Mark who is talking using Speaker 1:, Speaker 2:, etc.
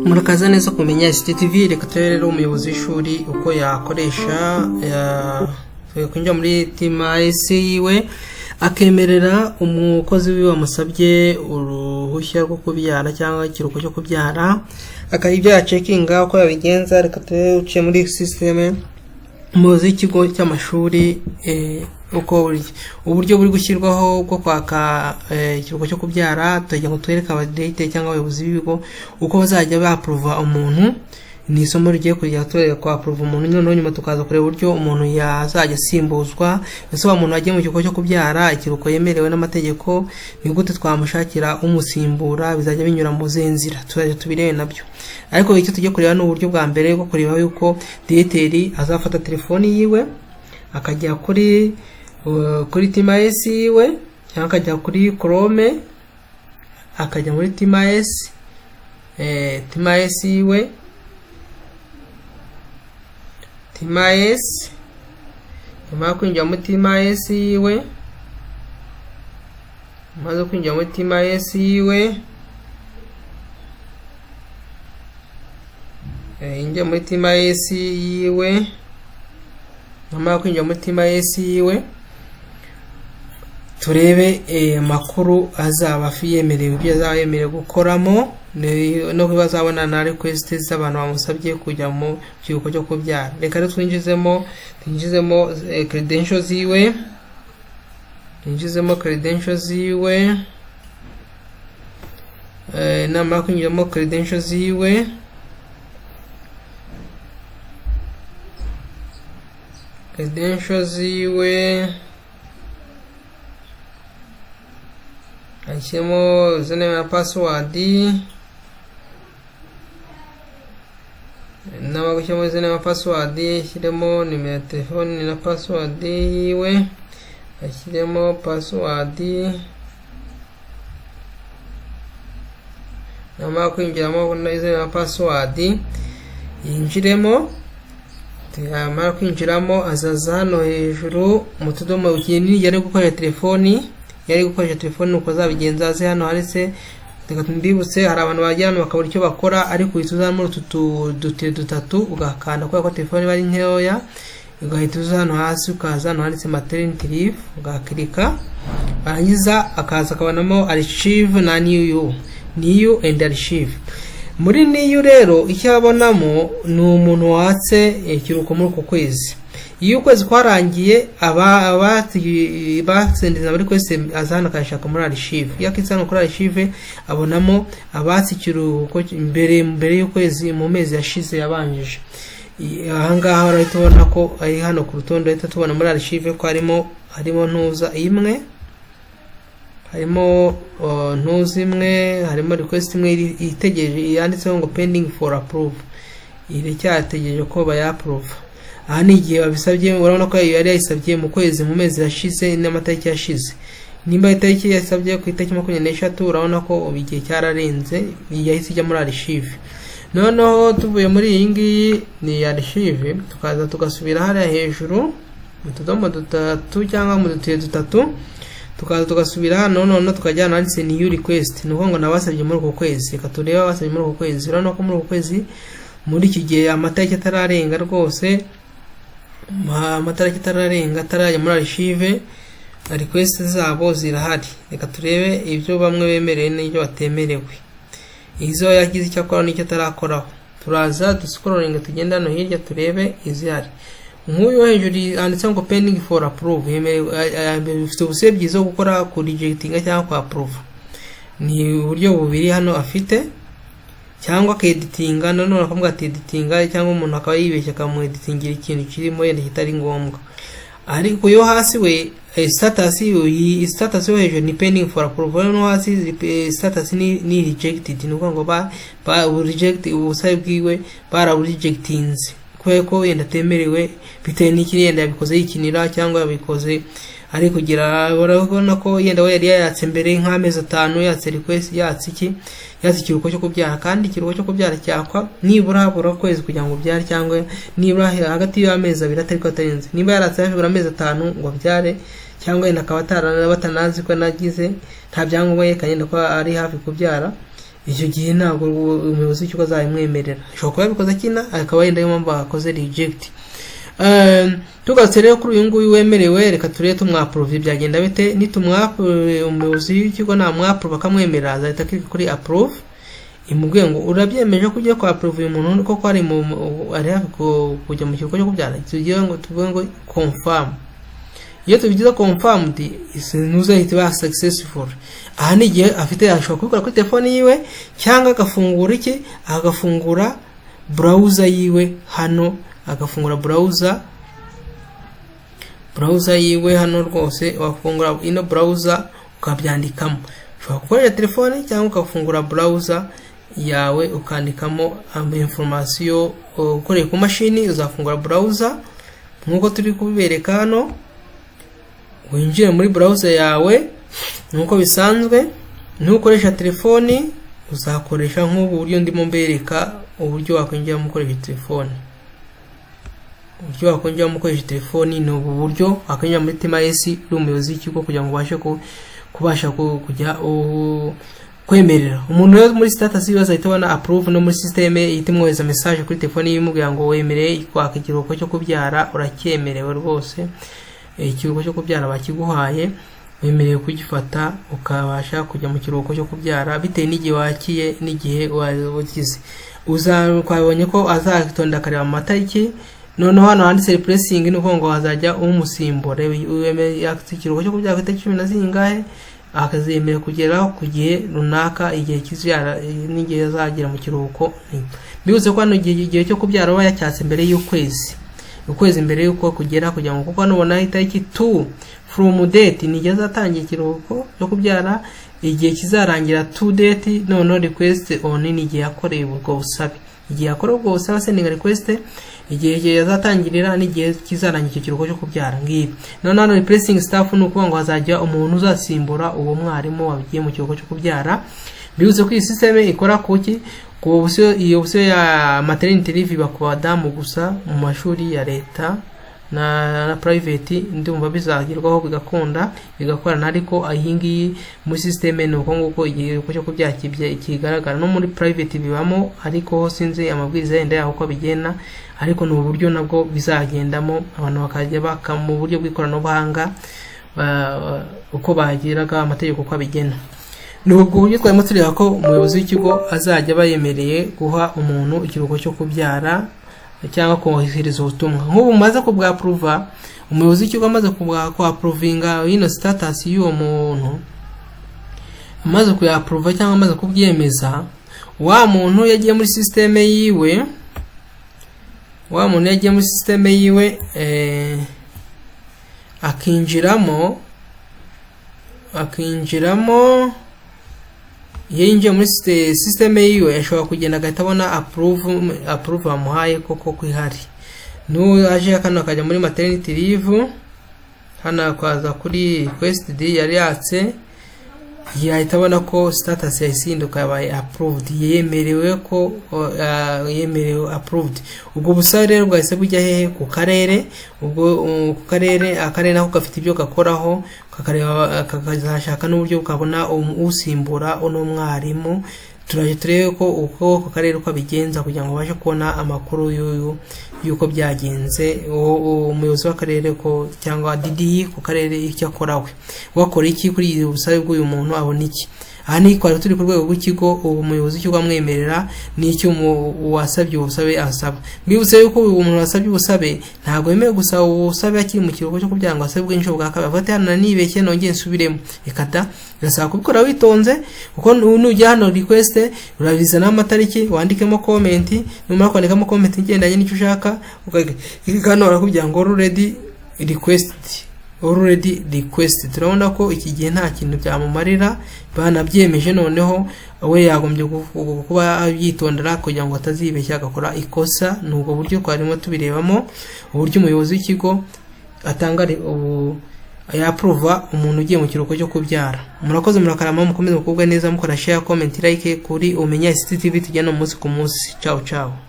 Speaker 1: Murakaza neza kumenya STTV. Reka turebe rero umuyobozi w'ishuri uko yakoresha kwinjira muri TMS yiwe akemerera umukozi wiwe wamusabye uruhushya rwo kubyara cyangwa ikiruhuko cyo kubyara, akayibyo ya checkinga uko yabigenza. Reka turebe uciye muri system umuyobozi w'ikigo cy'amashuri uko uburyo buri gushyirwaho bwo kwaka ikiruhuko cyo kubyara. Tujya ngo twereka abadate cyangwa abayobozi b'ibigo uko bazajya ba-approve umuntu. Ni isomo rigiye kujya twereka kwa approve umuntu, noneho nyuma tukaza kureba uburyo umuntu yazajya asimbuzwa. Ese umuntu wagiye mu kiruhuko cyo kubyara ikiruhuko yemerewe n'amategeko, ni gute twamushakira umusimbura, bizajya binyura mu zenzira, tuzajya tubirebe nabyo. Ariko icyo tujye kureba ni uburyo bwa mbere bwo kureba yuko dieteri azafata telefoni yiwe akajya kuri TMS yiwe cyangwa akajya kuri Chrome, akajya muri TMS yiwe, TMS nyuma kwinjira muri TMS yiwe, maze kwinjira muri TMS yiwe, injya muri TMS yiwe, nyuma kwinjira muri TMS yiwe turebe makuru azaba yemerewe, ibyo azaba yemerewe gukoramo no bazabona na request z'abantu bamusabye kujya mu kiruhuko cyo kubyara. Reka rero twinjizemo credentials yiwe, namara kwinjizamo credentials yiwe, ashyiramo username na password, n'abagushyiramo username na password, ashyiremo nimero ya telefone na password yiwe, ashyiremo password, namara kwinjiramo username na password yinjiremo. Yamara kwinjiramo azaza hano hejuru mu tudomo kinini yari gukoresha telefoni, uko zabigenza aze hano haretse. Reka tumbibutse, hari abantu bajya hano bakabura icyo bakora, ariko uhita muri utu dutatu ugakanda kubera ko telefoni bari nkeya, ugahita uza hano hasi ukaza hano handitse maternity leave ugakirika, arangiza akaza akabonamo archive na new and archive. Muri niyo rero icyo abonamo ni umuntu watse ikiruhuko muri uko kwezi. Iyo ukwezi kwarangiye batsendeza muri kwese azana akashaka muri archive. Iyo akitsana kuri archive abonamo abatse ikiruhuko mbere y'ukwezi mu mezi yashize yabanjije. Aha ngaha rero tubona ko ari hano ku rutonde, ahita tubona muri archive ko harimo ntuza imwe, harimo harimo request imwe itegereje yanditseho ngo pending for approve, iri cyategereje ko baya-approve. Aha ni igihe babisabye, urabona ko yari yayisabye mu mezi yashize n'amatariki yashize. Nimba itariki yasabye ku itariki 23, urabona ko igihe cyararenze, yahise ijya muri archive. Noneho tuvuye muri iyi ngiyi ni archive, tukaza tugasubira hariya hejuru mu tudomo dutatu cyangwa mu dutuye dutatu, tukaza tugasubira hano noneho tukajyana handitse new request, ni ngo nabasabye muri uko kwezi. Reka turebe abasabye muri uko kwezi. Urabona ko muri uko kwezi muri iki gihe amatariki atararenga rwose, atarajya muri archive, request zabo zirahari. Reka turebe ibyo bamwe bemerewe n'ibyo batemerewe, izo yagize icyo akora n'icyo atarakoraho. Turaza duscrolling tugenda hano hirya turebe izihari. Nk'uyu hejuru handitse ngo pending for approve, bifite ubusobe bwiza gukora ku rejectinga cyangwa ku approve. Ni uburyo bubiri hano afite, cyangwa akeditinga, noneho akavuga ati editinga, cyangwa umuntu akaba yibeshya akamueditingira ikintu kirimo yenda kitari ngombwa. Ariko yo hasi we status yo hejuru ni pending for approval, no hasi status ni rejected, nuko ngo ba reject ubusabe bwiwe rejectings ko yenda temerewe bitewe n'ikiri yenda yabikoze yikinira cyangwa yabikoze ari kugira. Urabona ko yenda we yari yatse mbere nk'amezi 5 yatse request yatse ikiruhuko cyo kubyara, kandi ikiruhuko cyo kubyara cyakwa nibura kwezi kugira ngo byare, cyangwa nibura hagati y'amezi 2 atari ko atarenze. Nimba yaratse amezi 5 ngo byare, cyangwa yenda akaba batanazi ko nagize nta byangombwa yerekanye ko ari hafi kubyara, icyo gihe ntabwo umuyobozi w'ikigo azabimwemerera. Ashobora kuba yabikoze akina, akaba yenda yo mpamvu akoze reject. Tugatse rero kuri uyu nguyu wemerewe, reka turebe tumwaprove byagenda bite. Umuyobozi w'ikigo namwaprove akamwemerera, azahita click kuri approve, imubwiye ngo urabyemeje ko ugiye kwa approve uyu muntu koko ari kujya mu kigo cyo kubyara. Tugiye ngo tuvuge ngo confirm. Iyo tubigize confirmed, ntuzahita ba successful. Aha ni igihe afite ashobora kubikora kuri telefone yiwe, cyangwa agafungura browser yiwe hano, agafungura browser yiwe hano rwose, wafungura ino browser ukabyandikamo. Ushobora gukoresha telefone cyangwa ukafungura browser yawe ukandikamo information ukoreye ku mashini. Uzafungura browser nkuko turi kubibereka hano, winjire muri browser yawe nkuko bisanzwe. Ntukoresha telefone, uzakoresha nk'ubu buryo ndimo mbereka, uburyo wakwinjira mu koresha telefone. Uburyo wakwinjira mu koresha telefone ni ubu buryo wakwinjira muri TMS y'umuyobozi w'ikigo kugira ngo ubashe kubasha kujya kwemerera umuntu muri status yiwe, azahita abona approve no muri system ihita imwohereza message kuri telefone y'imubwira ngo wemereye kwaka ikiruhuko cyo kubyara, uracyemerewe rwose. Ikiruhuko cyo kubyara bakiguhaye, wemerewe kugifata ukabasha kujya mu kiruhuko cyo kubyara bitewe n'igihe wakiye n'igihe wagize. Uzakwabonye ko azatonda akareba amatariki, noneho hano handitse replacing, nuko ngo azajya umusimbura. Ikiruhuko cyo kubyara ku itariki 10 zingahe, akazemerera kugera ku gihe runaka, igihe kizyara n'igihe azagera mu kiruhuko. Bivuze ko hano igihe cyo kubyara aba yacyatse mbere ukwezi mbere yuko kugera, kugira ngo kuko nubona itariki 2 from date nigeze azatangiye ikiruhuko cyo kubyara, igihe kizarangira 2 date, none request on ni igihe yakoreye ubwo busabe. Igihe yakoreye ubwo busabe sending request, igihe yazatangirira n'igihe kizarangira icyo kiruhuko cyo kubyara. Ngibi none hano replacing staff ni ukuvuga ngo hazajya umuntu uzasimbura uwo mwarimu wabigiye mu kiruhuko cyo kubyara. Bivuze ko iyi system ikora kuki iyo option ya maternity leave baku badamu gusa mu mashuri ya leta na private, ndumva bizagirwaho bigakunda bigakorana, ariko ayingi muri system ni uko nguko igihe cyo kubyara kigaragara. No muri private bibamo, ariko sinzi amabwiriza yenda yaho uko bigena, ariko ni uburyo nabwo bizagendamo, abantu bakajya baka mu buryo bw'ikoranabuhanga uko bagiraga amategeko uko abigena. Nubwo buryo twari tureba ko umuyobozi w'ikigo azajya bayemereye guha umuntu ikiruhuko cyo kubyara cyangwa kohereza ubutumwa. Nk'ubu maze kubwa approve, umuyobozi w'ikigo amaze kubwa ko approvinga ino status y'uwo muntu, amaze ku approve cyangwa amaze kubyemeza, wa muntu yagiye muri system yiwe, akinjiramo yinjiye muri system yiwe, ashobora kugenda agahita abona approve amuhaye koko kwihari. Aje akano akajya muri maternity leave, hano akaza kuri request yari yatse, yahita abona ko status yahinduka yabaye approved, yemerewe approved. Ubwo busabe rero bwahise bujya hehe? Ku karere. Ubwo ku karere, akarere nako gafite ibyo gakoraho, kakazashaka n'uburyo bukabona usimbura uno mwarimu. Turaje turebe ko uko ku karere uko bigenza kugira ngo bashe kubona amakuru yuko byagenze. Umuyobozi w'akarere ko cyangwa DDI ku karere icyo akorawe, wakora iki kuri ubusabe bw'uyu muntu, abona iki. Aha ni kwa turi ku rwego rw'ikigo, umuyobozi w'ikigo amwemerera n'icyo wasabye ubusabe asaba. Mbibutse yuko uyu muntu wasabye ubusabe ntabwo yemewe gusaba ubusabe akiri mu kiruhuko cyo kubyara ngo asabe bwinshi bwa kabiri. Afate hano nibeshye nongeye nsubiremo, ikata birasaba kubikora witonze, kuko nujya hano request urabiza n'amatariki, wandikemo comment, numara kwandikamo comment igendanye n'icyo ushaka, ukagikana barakubwira ngo already request. Turabona ko iki gihe nta kintu byamumarira, banabyemeje. Noneho we yagombye kuba yitondera kugira ngo atazibeshya agakora ikosa. Nubwo buryo twarimo tubirebamo, uburyo umuyobozi w'ikigo atanga approve umuntu ugiye mu kiruhuko cyo kubyara. Murakoze, murakarama, mukomeze mukubwa neza, mukora share, comment, like kuri Umenya ICT TV, tujyana umunsi ku munsi. Ciao ciao.